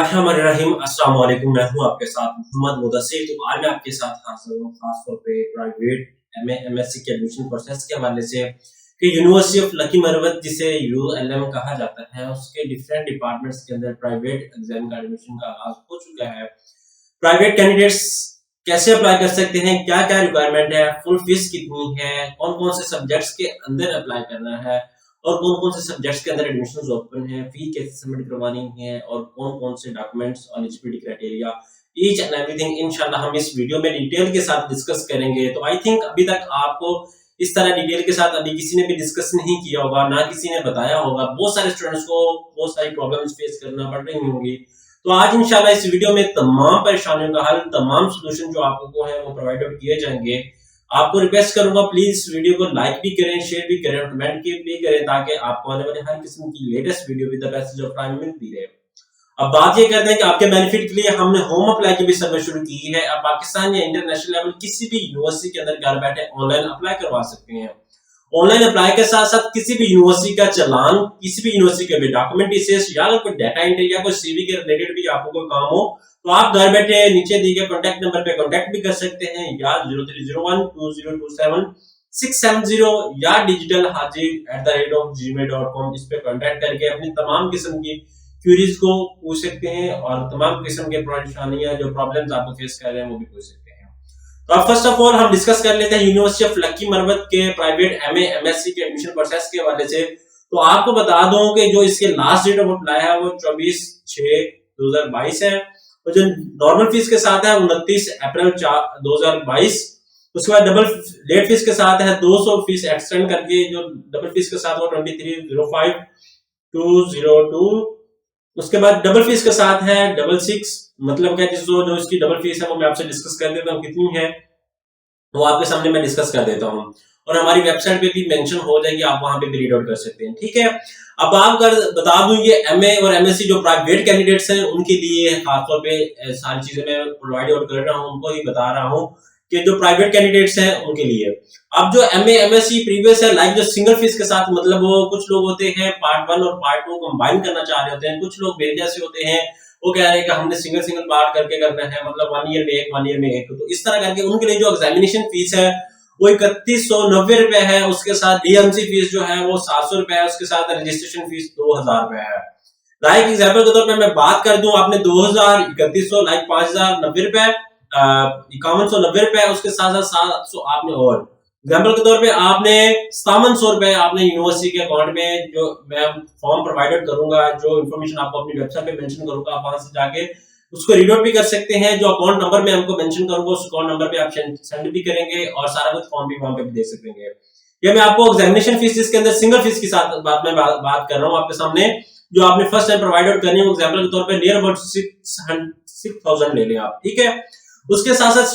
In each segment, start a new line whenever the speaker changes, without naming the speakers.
रहीम अस्सलाम वालेकुम। मैं हूं आपके साथ मोहम्मद मुदस्सिर। तो आज मैं आपके साथ हाजिर हूं खास तौर पे प्राइवेट एमए एमएससी के एडमिशन प्रोसेस के हवाले से कि यूनिवर्सिटी ऑफ लकी मरवत जिसे यूएलएम कहा जाता है उसके डिफरेंट डिपार्टमेंट्स के अंदर प्राइवेट एग्जाम का एडमिशन का आगाज हो चुका है। प्राइवेट कैंडिडेट्स कैसे अप्लाई कर सकते हैं, क्या क्या रिक्वायरमेंट है, फुल फीस कितनी है, कौन कौन से सब्जेक्ट्स के अंदर अप्लाई करना है और कौन कौन से सब्जेक्ट्स के अंदर एडमिशन ओपन है, फी कैसे सबमिट करवानी है और कौन कौन से डॉक्यूमेंट्स और eligibility criteria each and everything इंशाल्लाह हम इस वीडियो में डिटेल के साथ डिस्कस करेंगे। तो आई थिंक अभी तक आपको इस तरह डिटेल के साथ अभी किसी ने भी डिस्कस नहीं किया होगा, ना किसी ने बताया होगा। बहुत सारे स्टूडेंट्स को बहुत सारी प्रॉब्लम्स फेस करना पड़ रही होंगी। तो आज इंशाल्लाह इस वीडियो में तमाम परेशानियों का हल, तमाम सॉल्यूशन जो आपको है वो प्रोवाइड किए जाएंगे। आपको रिक्वेस्ट करूंगा प्लीज इस वीडियो को लाइक भी करें, शेयर भी करें और कमेंट भी करें ताकि आपको आने वाले हर किस्म की latest video with the message of time मिलती रहे। अब बात ये करते हैं कि आपके बेनिफिट के लिए हमने होम अप्लाई की भी सर्विस शुरू की है। अब पाकिस्तान या इंटरनेशनल लेवल किसी भी यूनिवर्सिटी के अंदर घर बैठे ऑनलाइन अप्लाई करवा सकते हैं। ऑनलाइन अप्लाई के साथ साथ किसी भी यूनिवर्सिटी का चालान, किसी भी यूनिवर्सिटी के भी डॉक्यूमेंट या कोई डाटा एंट्री या कोई सीवी के रिलेटेड भी आपको कोई काम हो तो आप घर बैठे नीचे दिए गए कॉन्टैक्ट नंबर पे कॉन्टैक्ट भी कर सकते हैं या 03012027 या digitalhaji@gmail.com इस पे कॉन्टैक्ट करके अपनी तमाम किस्म की क्वेरीज को पूछ सकते हैं और तमाम किस्म के परेशानियां जो प्रॉब्लम्स आपको फेस कर रहे हैं वो भी पूछ सकते हैं। तो अब फर्स्ट ऑफ ऑल हम डिस्कस कर लेते हैं यूनिवर्सिटी ऑफ लकी मरवत के प्राइवेट एमए एमएससी के एडमिशन प्रोसेस के हवाले से। तो आपको बता दूं कि जो इसके लास्ट डेट ऑफ अप्लाई है वो 24/6/2022 है और जो नॉर्मल फीस के साथ है 29 अप्रैल 2022। उसके बाद डबल लेट फीस के साथ है 200 फीस एक्सटेंड करके जो डबल फीस के साथ वो 23/05/202। उसके बाद डबल फीस के साथ है 66 मतलब क्या जो इसकी डबल फीस है वो मैं आपसे डिस्कस कर देता हूँ कितनी है वो आपके सामने मैं डिस्कस कर देता हूँ और हमारी वेबसाइट पे भी मेंशन हो जाएगी, आप वहां पे भी रीड आउट कर सकते हैं। ठीक है, अब आप अगर बता दूं ये एमए और एमएससी जो प्राइवेट कैंडिडेट्स हैं उनके लिए खासतौर पे सारी चीजें मैं प्रोवाइड आउट कर रहा हूँ, उनको ही बता रहा हूँ कि जो प्राइवेट कैंडिडेट्स हैं उनके लिए। अब जो एमए एमएससी प्रीवियस है लाइक जो सिंगल फीस के साथ मतलब वो कुछ लोग होते हैं पार्ट 1 और पार्ट 2 कंबाइन करना चाह रहे होते हैं, कुछ लोग मेरे जैसे होते हैं वो कह रहे हैं कि हमने सिंगल सिंगल पार्ट करके करना है, मतलब 1 ईयर में एक 1 ईयर में एक। तो इस तरह करके उनके लिए जो एग्जामिनेशन फीस है वो 3190 रुपए है, उसके साथ डीएमसी फीस जो है वो 700 रुपए है, उसके साथ रजिस्ट्रेशन फीस 2000 रुपए है। लाइक एग्जाम्पल के तौर पे मैं बात कर दूं, आपने 2031 लाइक 5090 रुपए 5190 रुपए, उसके साथ साथ 700 आपने और एग्जाम्पल के तौर पे आपने 5700 रुपए आपने यूनिवर्सिटी के अकाउंट में जो मैं फॉर्म प्रोवाइड करूंगा, जो इन्फॉर्मेशन आपको अपनी वेबसाइट पे मेंशन करूंगा, आप वहां से जाके उसको रीड आउट भी कर सकते हैं। जो अकाउंट नंबर मैं हमको मेंशन करूंगा उस अकाउंट नंबर पे आप सेंड भी करेंगे और सारा कुछ फॉर्म भी वहां पे भी दे सकेंगे। ये मैं आपको एग्जामिनेशन फीस जिसके अंदर सिंगल फीस की साथ बात कर रहा हूँ आपके सामने, जो आपने फर्स्ट टाइम प्रोवाइड करनी है एग्जाम्पल के तौर पे नियर अबाउट 6000 ले लें आप। ठीक है, उसके साथ साथ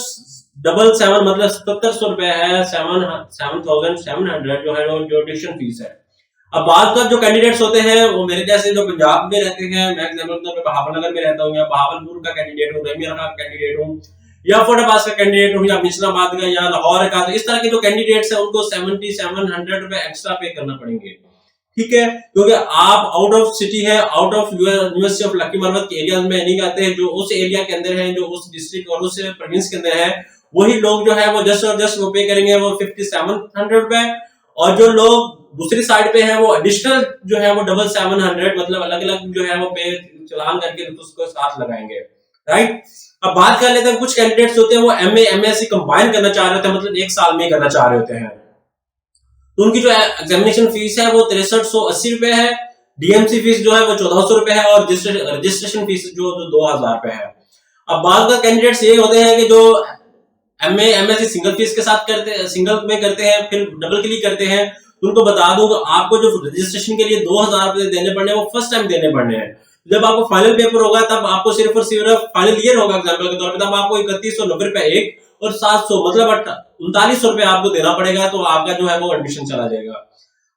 77 मतलब 7700 रुपए है, 7700 जो है वो जो ट्यूशन फीस है। अब बात कर जो कैंडिडेट्स होते हैं वो मेरे जैसे जो पंजाब में रहते हैं, मैं एग्जाम्पल के तौर पे बहावलनगर में रहता हूँ या बहावलपुर का कैंडिडेट हूँ, रमीरा का कैंडिडेट हूँ या फोटाबाज का कैंडिडेट हूँ या मिशनाबाद का या लाहौर का, तो इस तरह के जो कैंडिडेट्स हैं उनको 7700 रुपए एक्स्ट्रा पे करना पड़ेंगे। ठीक है, क्योंकि आप आउट ऑफ सिटी है, out of university of lucky Marwat के एरिया में नहीं आते हैं, जो उस एरिया के अंदर है, जो उस डिस्ट्रिक्ट और उस प्रोविंस के अंदर है, वही लोग जो है वो जस्ट और जस्ट वो पे करेंगे वो 5700 रुपए, और जो लोग दूसरी साइड पे है वो एडिशनल जो है वो 700 मतलब अलग अलग जो है वो पे चलान करके उसको साथ लगाएंगे। राइट, अब बात कर लेते हैं कुछ कैंडिडेट्स होते हैं वो एमए एमएससी कंबाइन करना चाह रहे होते हैं, मतलब एक साल में करना चाह रहे होते हैं, तो उनकी जो एग्जामिनेशन फीस है वो 6380 रुपए है, डीएमसी फीस जो है वो 1400 रुपए है और रजिस्ट्रेशन फीस जो 2000 रुपए है। अब बाद का कैंडिडेट्स ये होते हैं कि जो एमए एमएससी सिंगल फीस के साथ सिंगल में करते हैं फिर डबल के लिए करते हैं, तो उनको बता दूं आपको जो रजिस्ट्रेशन के लिए 2000 रुपए देने पड़ने वो फर्स्ट टाइम देने पड़ने हैं। जब आपको फाइनल पेपर होगा तब आपको सिर्फ और सिर्फ फाइनल ईयर होगा एग्जाम्पल के तौर पे, तब आपको 3190 रुपए एक और 700 मतलब 3900 रुपए आपको देना पड़ेगा, तो आपका जो है वो एडमिशन चला जाएगा।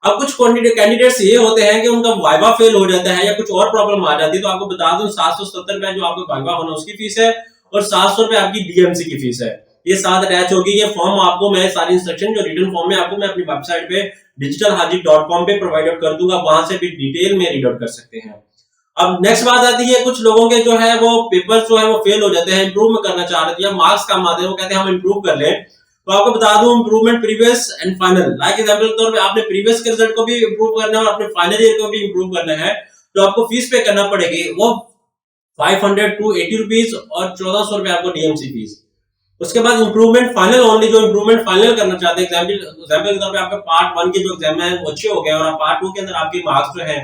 अब कुछ कैंडिडेट्स ये होते हैं कि उनका वाइवा फेल हो जाता है या कुछ और प्रॉब्लम आ जाती है, तो आपको बता दूं 770 रुपए जो आपको वाइवा होना उसकी फीस है और 700 रुपए आपकी डीएमसी की फीस है। ये साथ अटैच होगी। ये फॉर्म आपको मैं सारी इंस्ट्रक्शन जो रिटन फॉर्म में आपको मैं अपनी वेबसाइट पे digitalhaji.com पे प्रोवाइड कर दूंगा, वहां से भी डिटेल में रीड आउट कर सकते हैं। अब नेक्स्ट बात आती है, कुछ लोगों के जो है वो पेपर जो है वो फेल हो जाते हैं, इंप्रूव करना चाह रहे थे या मार्क्स कम आते हैं, वो कहते हैं हम इंप्रूव कर लें। तो आपको बता दूं, improvement previous and final, like example के तौर पे आपने प्रीवियस के रिजल्ट को भी इंप्रूव करना है और अपने फाइनल ईयर को भी इंप्रूव करना है, तो आपको फीस पे करना पड़ेगी, वो 500 टू 80 रुपीज और 1400 रुपए आपको डीएमसी फीस। उसके बाद इंप्रूवमेंट फाइनल ओनली, जो इंप्रूवमेंट फाइनल करना चाहते हैं, एग्जाम्पल के तौर पे आपके पार्ट 1 के जो एग्जाम है वो अच्छे हो गए और आप पार्ट 2 के अंदर आपके मार्क्स जो है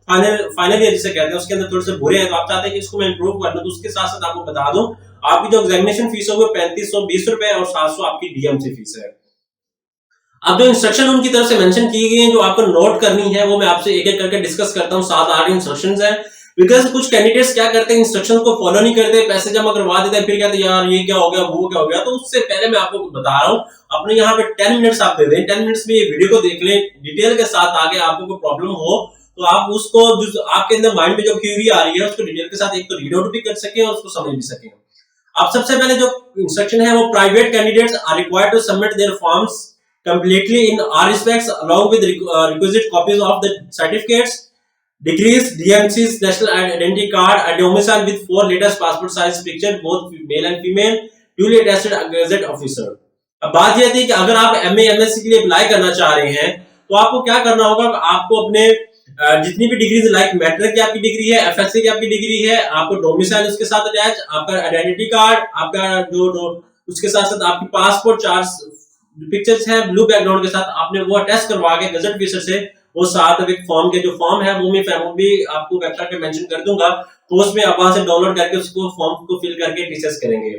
फाइनल ईयर जिसे कहते हैं उसके अंदर थोड़े से बुरे हैं, तो आप चाहते हैं कि इसको मैं इंप्रूव कर दूं, तो उसके साथ साथ आपको बता दूं आपकी जो एग्जामिनेशन फीस होगी 3520 रुपए और 700 आपकी डीएमसी फीस है। अब जो इंस्ट्रक्शन उनकी तरफ से मेंशन की गई है जो आपको नोट करनी है, वो मैं आपसे एक एक करके डिस्कस करता हूँ। 7-8 इंस्ट्रक्शंस हैं, बिकॉज कुछ कैंडिडेट्स क्या करते हैं, इंस्ट्रक्शन को फॉलो नहीं करते, पैसे जमा करवा देते हैं, फिर कहते हैं यार ये क्या हो गया वो क्या हो गया। तो उससे पहले मैं आपको बता रहा हूँ, अपने यहाँ पे 10 मिनट्स आप दे दें, 10 मिनट्स में ये वीडियो को देख लें डिटेल के साथ, आगे आपको कोई प्रॉब्लम हो तो आप उसको, जो आपके अंदर माइंड में जो क्यूरी आ रही है उसको डिटेल के साथ एक तो रीड आउट भी कर सकें और उसको समझ भी सकें। अब सबसे पहले जो इंस्ट्रक्शन है वो, private candidates are required to submit their forms completely in all respects along with requisite copies of the certificates, degrees, DMCs, national identity card, a domicile with 4 latest passport size picture both male and female, duly attested gazette officer। अब बात यह थी कि अगर आप MA MSc के लिए apply करना चाह रहे हैं तो आपको क्या करना होगा, आपको अपने जितनी भी डिग्रीज, लाइक मैट्रिक की आपकी डिग्री है, FSC की आपकी डिग्री है, आपको डोमिसाइल उसके साथ अटैच, आपका आइडेंटिटी कार्ड, आपका जो उसके साथ साथ आपकी पासपोर्ट 4 पिक्चर्स है ब्लू बैकग्राउंड के साथ, आपने वो अटैच करवा के गजट ऑफिसर से वो साथ एक फॉर्म के जो फॉर्म है वो मैं भी आपको वेबसाइट पे मेंशन कर दूंगा, तो उसमें आप वहां से डाउनलोड करके उसको फॉर्म को फिल करके टीचर्स करेंगे।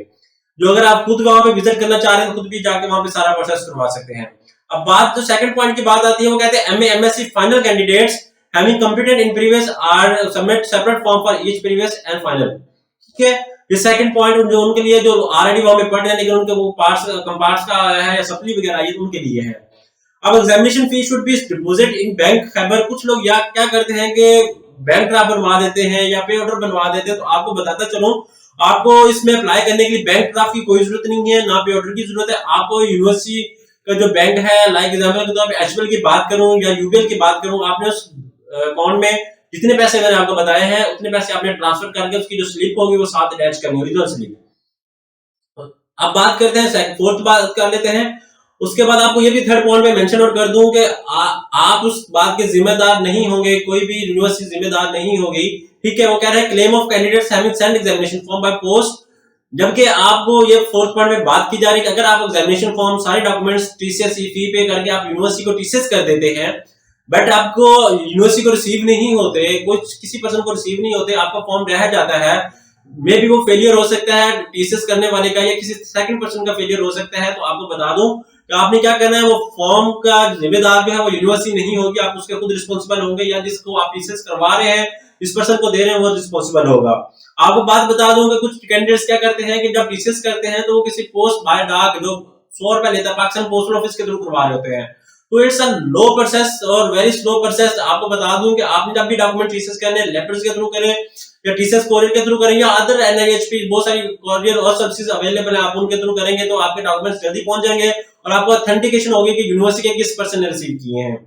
जो अगर आप खुद वहां पे विजिट करना चाह रहे हैं तो खुद भी जाके वहां पे सारा प्रोसेस करवा सकते हैं। अब बात जो सेकंड पॉइंट की बात आती है, वो कहते हैं MA MSc final candidates having completed in previous are submit separate form for each previous and final. ठीक है, ये सेकंड पॉइंट जो उनके लिए जो ऑलरेडी वहां पे पढ़ रहे हैं लेकिन उनके वो पार्ट्स कंपार्ट्स का है या सप्ली वगैरह ये तो उनके लिए है। अब examination fees should be deposit in bank. Khyber कुछ लोग या क्या करते हैं कि बैंक ड्राफ्ट बनवा देते हैं या पे ऑर्डर बनवा देते हैं, तो आपको बताता चलूं, आपको इसमें अप्लाई करने के लिए बैंक ड्राफ्ट की कोई जरूरत नहीं है, ना पे ऑर्डर की जरूरत है। आपको यूनिवर्सिटी का जो बैंक है, लाइक एग्जांपल के तौर पे एचबीएल की बात करूं या यूबीएल की बात करूं, आपने उस अकाउंट में जितने पैसे मैंने आपको बताए हैं उतने पैसे आपने ट्रांसफर करके उसकी जो स्लिप होगी वो साथ अटैच करनी, ओरिजिनल स्लिप। अब बात करते हैं फोर्थ बात कर लेते हैं। उसके बाद आपको ये भी थर्ड पॉइंट में मेंशन और कर दूं कि आप उस बात के जिम्मेदार नहीं होंगे, कोई भी यूनिवर्सिटी जिम्मेदार नहीं होगी। ठीक है, वो कह रहे हैं claim of candidates having sent examination form by post, जबकि आपको ये फोर्थ पॉइंट में बात की जा रही है कि अगर आप एग्जामिनेशन फॉर्म सारे डॉक्यूमेंट्स टीसीएस फी पे करके आप यूनिवर्सिटी को टीसीएस कर देते हैं, बट आपको यूनिवर्सिटी को रिसीव नहीं होते, कुछ किसी पर्सन को रिसीव नहीं होते, आपका फॉर्म रह जाता है, मे बी वो फेलियर हो सकता है टीसीएस करने वाले का या किसी सेकंड पर्सन का फेलियर हो सकता है। तो आपको बता दूं कि आपने क्या करना है, वो फॉर्म का जिम्मेदार जो है वो यूनिवर्सिटी नहीं होगी, आप उसके खुद रिस्पॉन्सिबल होंगे, या जिसको आप टीसीएस करवा रहे हैं जिस पर्सन को दे रहे हैं वो रिस्पॉन्सिबल होगा। आपको बात बता दूं कि कुछ कैंडिडेट्स क्या करते हैं कि जब टीसीएस करते हैं तो वो किसी पोस्ट बाय डाक जो 100 रुपए लेता है पाकिस्तान पोस्टल ऑफिस के थ्रू करवा रहे होते हैं, तो इट्स अ लो प्रोसेस और वेरी स्लो प्रोसेस। आपको बता दूं कि आपने जब भी डॉक्यूमेंट टीसीएस करने लेटर्स के थ्रू करें या टीसीएस कोरियर के थ्रू करें या अदर एनआईएचपी बहुत सारी कोरियर और सर्विसेज अवेलेबल है, आप उनके थ्रू करेंगे तो आपके डॉक्यूमेंट्स जल्दी पहुंच जाएंगे और आपको ऑथेंटिकेशन होगी कि यूनिवर्सिटी के किस पर्सन ने रिसीव किए हैं।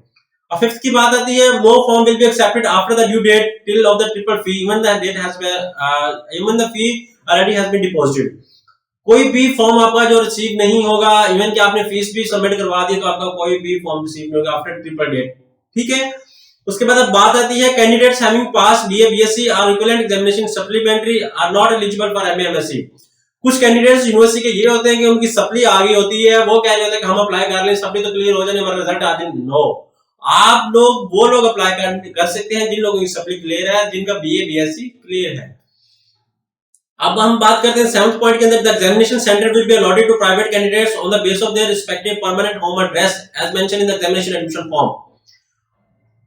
और फिफ्थ की बात आती है, no form will be accepted after the due date till of the triple fee even the date has even the fee already has been deposited. कोई भी फॉर्म आपका जो रिसीव नहीं होगा, इवन कि आपने फीस भी सबमिट करवा दी तो आपका कोई भी फॉर्म रिसीव नहीं होगा आफ्टर ट्रिपल डेट। ठीक है, उसके बाद अब बात आती है candidates having pass BA BSc और equivalent examination supplementary are not eligible for MA MSc. कुछ कैंडिडेट्स यूनिवर्सिटी के ये होते हैं कि उनकी सप्ली आ गई होती है, वो कह रहे होते हैं कि हम अप्लाई कर लें, सप्ली तो क्लियर हो जाने, हमारा रिजल्ट आ जाए। नो, आप लोग वो लोग अप्लाई कर सकते हैं जिन लोगों की सप्ली क्लियर है, जिनका बीए बीएससी क्लियर है। अब हम बात करते हैं सेवंथ पॉइंट के अंदर, the examination centre will be allotted to private candidates on the base of their respective permanent home address as mention in the examination admission form.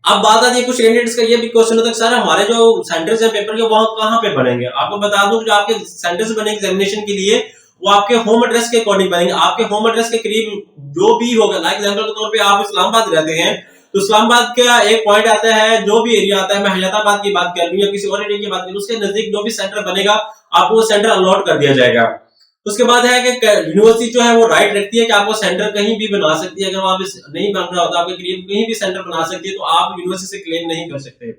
अब बात आती है कुछ कैंडिडेट्स का ये भी क्वेश्चन होता है सर हमारे जो सेंटर्स हैं पेपर के वहां कहां पे बनेंगे। आपको बता दूं जो आपके सेंटर्स बनेंगे एग्जामिनेशन के लिए वो आपके होम एड्रेस के अकॉर्डिंग बनेंगे, आपके होम एड्रेस के करीब जो भी होगा। लाइक एग्जांपल के तौर पे आप इस्लामाबाद रहते हैं तो इस्लामाबाद का एक पॉइंट आता है, जो भी एरिया आता है, मैं हयाताबाद की बात कर रही हूं या किसी और एरिया की बात कर रही हूं, उसके नजदीक जो भी सेंटर बनेगा आपको वो सेंटर अलॉट कर दिया जाएगा। उसके बाद है कि यूनिवर्सिटी जो है वो राइट रखती है कि आपको सेंटर कहीं भी बना सकती है, अगर वहां नहीं बन रहा होता आपके करीब कहीं भी सेंटर बना सकती है, तो आप यूनिवर्सिटी से क्लेम नहीं कर सकते।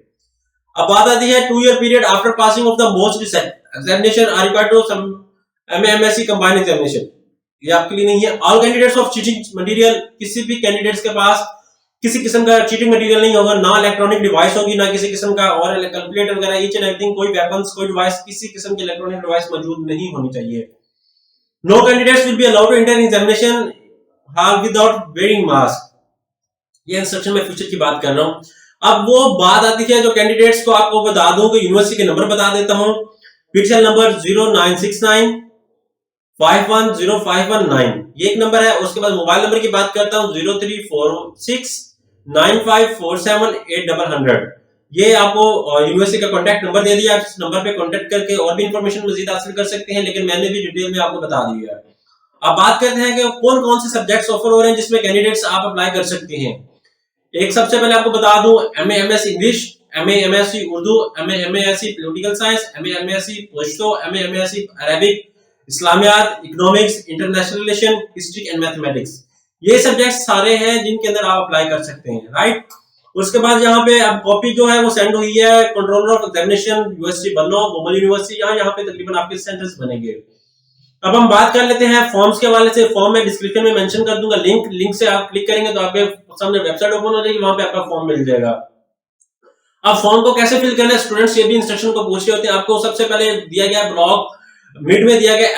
अब बात आती है 2 year period after passing of the most examination are required to some MMSc combined examination. ये आपके लिए नहीं है। All candidates of cheating material, किसी भी कैंडिडेट्स के पास किसी किस्म का चीटिंग मटेरियल नहीं होगा, ना इलेक्ट्रॉनिक डिवाइस होगी, ना किसी किस्म का और कैलकुलेटर वगैरह ईच एंड एवरीथिंग, कोई वेपन्स, कोई डिवाइस, किसी किस्म की इलेक्ट्रॉनिक डिवाइस मौजूद नहीं होनी चाहिए। No candidates will be allowed to enter examination hall without wearing mask. ये इंस्ट्रक्शन में फ्यूचर की बात कर रहा हूं। अब वो बात आती है जो कैंडिडेट्स को आपको बता दूं कि यूनिवर्सिटी के नंबर बता देता हूं। पीटीएल नंबर 0969 510519 ये एक नंबर है। उसके बाद मोबाइल नंबर की बात करता हूं 0346 9547 ये आपको यूनिवर्सिटी का कांटेक्ट नंबर दे दिया। इस नंबर पे कांटेक्ट करके और भी इंफॉर्मेशन मजीद हासिल कर सकते हैं, लेकिन मैंने भी डिटेल में आपको बता दिया है। अब बात करते हैं कि कौन कौन से सब्जेक्ट्स ऑफर हो रहे हैं जिसमें कैंडिडेट्स आप अप्लाई कर सकते हैं। एक सबसे पहले आपको बता दूं MA MS English, MA MSc Urdu, MA MSc political science, MA MSc Pashto, MA MSc Arabic, Islamiat, economics, international relation, history and mathematics. ये सब्जेक्ट सारे हैं जिनके अंदर आप अप्लाई कर सकते हैं, राइट। उसके बाद यहाँ पे अब कॉपी जो है वो सेंड हुई है कंट्रोलर ऑफ एग्जामिनेशन यूनिवर्सिटी बनो, मोबाइल यूनिवर्सिटी, यहाँ पे तकरीबन आपके सेंटर्स बनेंगे। अब हम बात कर लेते हैं फॉर्म्स के हवाले से। फॉर्म मैं डिस्क्रिप्शन में मेंशन कर दूंगा, लिंक से आप क्लिक करेंगे तो आपके सामने वेबसाइट ओपन हो जाएगी, वहां पे आपका फॉर्म मिल जाएगा। अब फॉर्म को कैसे फिल करना है, स्टूडेंट्स ये भी इंस्ट्रक्शन को पूछ रहे होते हैं। आपको सबसे पहले दिया गया ब्लॉक मिड में दिया गया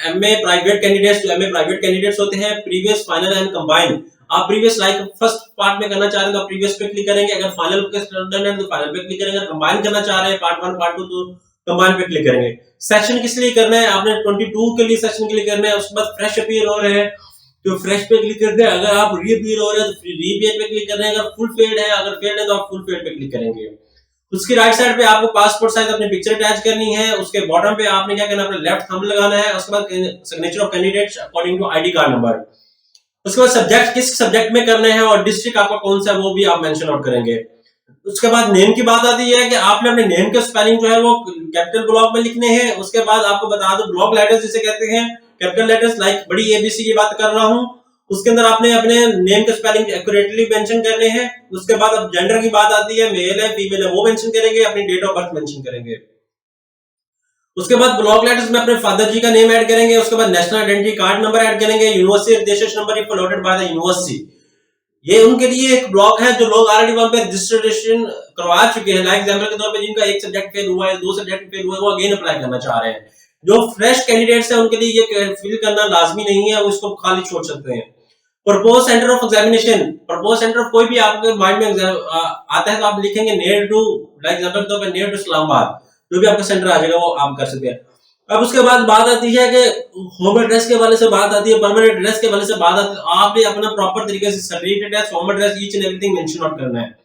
एमए प्राइवेट कैंडिडेट्स, जो एमए प्राइवेट कैंडिडेट्स होते हैं, प्रीवियस फाइनल एंड कंबाइंड। आप प्रीवियस लाइक फर्स्ट पार्ट में करना चाह रहे हैं तो आप प्रीवियस पे क्लिक करेंगे, अगर फाइनल के स्टूडेंट है तो फाइनल पे क्लिक करेंगे, अगर कंबाइन करना चाह रहे हैं पार्ट 1 पार्ट 2 तो कंबाइन पे क्लिक करेंगे। सेक्शन किस लिए करना है, आपने 22 के लिए सेक्शन के लिए करना है। उसके बाद फ्रेश अपीयर हो रहे हैं तो फ्रेश पे क्लिक करते हैं, अगर आप री अपीयर हो रहे हैं तो री अपीयर पे क्लिक कर रहे हैं, अगर फुल फेल्ड है, अगर फेल्ड है तो आप फुल फेल्ड पे क्लिक करेंगे। उसकी राइट साइड पे आपको पासपोर्ट साइज अपनी पिक्चर अटैच करनी है। उसके बॉटम पे आपने क्या करना है, अपना लेफ्ट थंब लगाना है। उसके बाद signature of candidates according to ID card number. उसके बाद सब्जेक्ट किस सब्जेक्ट में करने हैं और डिस्ट्रिक्ट आपका कौन सा है वो भी आप मेंशन आउट करेंगे। उसके बाद नेम की बात आती है कि आपने अपने नेम के स्पेलिंग जो है वो कैपिटल ब्लॉक में लिखने हैं। उसके बाद आपको बता दो ब्लॉक लेटर्स जिसे कहते हैं, कैपिटल लेटर्स लाइक बड़ी एबीसी की बात कर रहा हूं, उसके अंदर आपने अपने नेम के स्पेलिंग एक्यूरेटली मेंशन करने हैं। उसके बाद अब जेंडर की बात आती है, मेल है फीमेल है वो मेंशन करेंगे, अपनी डेट ऑफ बर्थ मेंशन करेंगे। उसके बाद ब्लॉक लेटर्स में अपने फादर जी का नेम ऐड करेंगे। उसके बाद national identity card number add करेंगे, university registration number if allotted by the university. ये उनके लिए एक ब्लॉक है जो लोग ऑलरेडी वहां पे रजिस्ट्रेशन करवा चुके हैं, लाइक एग्जांपल के तौर पे जिनका एक सब्जेक्ट फेल हुआ है, 2 सब्जेक्ट फेल हुआ है, वो अगेन अप्लाई करना चाह रहे हैं। जो फ्रेश कैंडिडेट्स हैं उनके लिए ये फिल करना लाजमी नहीं है, वो इसको खाली छोड़ सकते हैं। Propose centre of examination, propose centre of कोई भी आपके माइंड में आता है तो आप लिखेंगे नियर टू, लाइक एग्जांपल के तौर पे नियर टू इस्लामाबाद, जो भी आपका सेंटर आ जाएगा वो आप कर सकते हैं। अब उसके बाद बात आती है कि होम एड्रेस के वाले से बात आती है, परमानेंट एड्रेस के वाले से बात आती है। आप भी अपना प्रॉपर तरीके से satellite address, home address each and everything mention out करना है।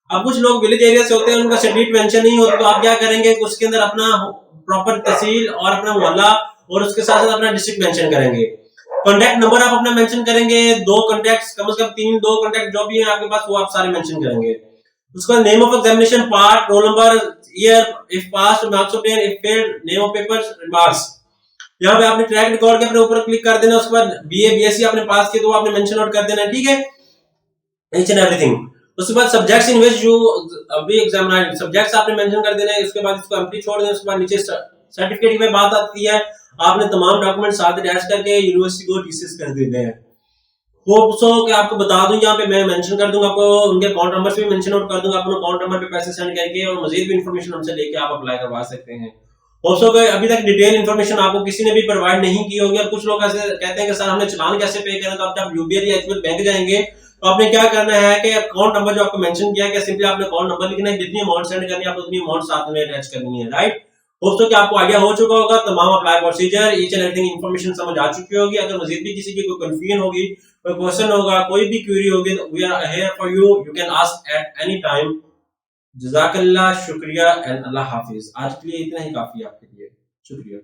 अब कुछ लोग विलेज एरिया से होते हैं, उनका सैटेलाइट मेंशन नहीं होता, तो आप क्या करेंगे, उसके अंदर अपना प्रॉपर तहसील और अपना मोहल्ला और उसके साथ साथ अपना डिस्ट्रिक्ट मेंशन करेंगे। कॉन्टैक्ट नंबर आप अपना मेंशन करेंगे, 2 कॉन्टैक्ट्स कम से कम 3 2 कॉन्टैक्ट जो भी है आपके पास वो आप सारे मेंशन करेंगे। उसके बाद name of examination, part, roll number, year, if pass, marks obtain, if failed, name of papers, remarks. यहाँ पे आपने ट्रैक रिकॉर्ड के अपने ऊपर क्लिक कर देना। उसके बाद बीए बीएससी आपने पास किया तो आपने मेंशन आउट कर देना, ठीक है, ईच एंड एवरीथिंग। उसके बाद सब्जेक्ट्स इन विच यू अभी एग्जामिन, सब्जेक्ट्स आपने मेंशन कर देना है। उसके बाद इसको एम्प्टी छोड़ देना। उसके बाद नीचे सर्टिफिकेट में बात आती है, आपने तमाम डॉक्यूमेंट साथ अटैच करके यूनिवर्सिटी को टीसीएस कर देने हैं। होप सो कि आपको बता दूं, यहाँ पे मैं मेंशन कर दूंगा, आपको उनके अकाउंट नंबर भी मेंशन आउट कर दूंगा, अपने अकाउंट नंबर पे पैसे सेंड करके और मजीद भी इंफॉर्मेशन हमसे लेके आप अप्लाई करवा सकते हैं। होप्सो कि अभी तक डिटेल इंफॉर्मेशन आपको किसी ने भी प्रोवाइड नहीं की होगी। और कुछ लोग ऐसे कहते हैं कि सर हमने चालान कैसे पे करें, तो आप जब यूबीआई या एचबीएल बैंक जाएंगे तो आपने क्या करना है कि अकाउंट नंबर जो आपको मेंशन किया है, सिंपली आपने अकाउंट नंबर लिखना है, जितनी अमाउंट सेंड करनी है आप उतनी अमाउंट साथ में अटैच करनी है, राइट। होप्सो कि आपको आइडिया हो चुका होगा, तमाम apply procedure each and everything information समझ आ चुकी होगी। अगर मजीद भी किसी की कोई कंफ्यूजन होगी, कोई क्वेश्चन होगा, कोई भी क्वेरी होगी, we are here for you, you can ask at any time. जज़ाकल्लाह, शुक्रिया एंड अल्लाह हाफिज। आज के लिए इतना ही काफी है आपके लिए, शुक्रिया।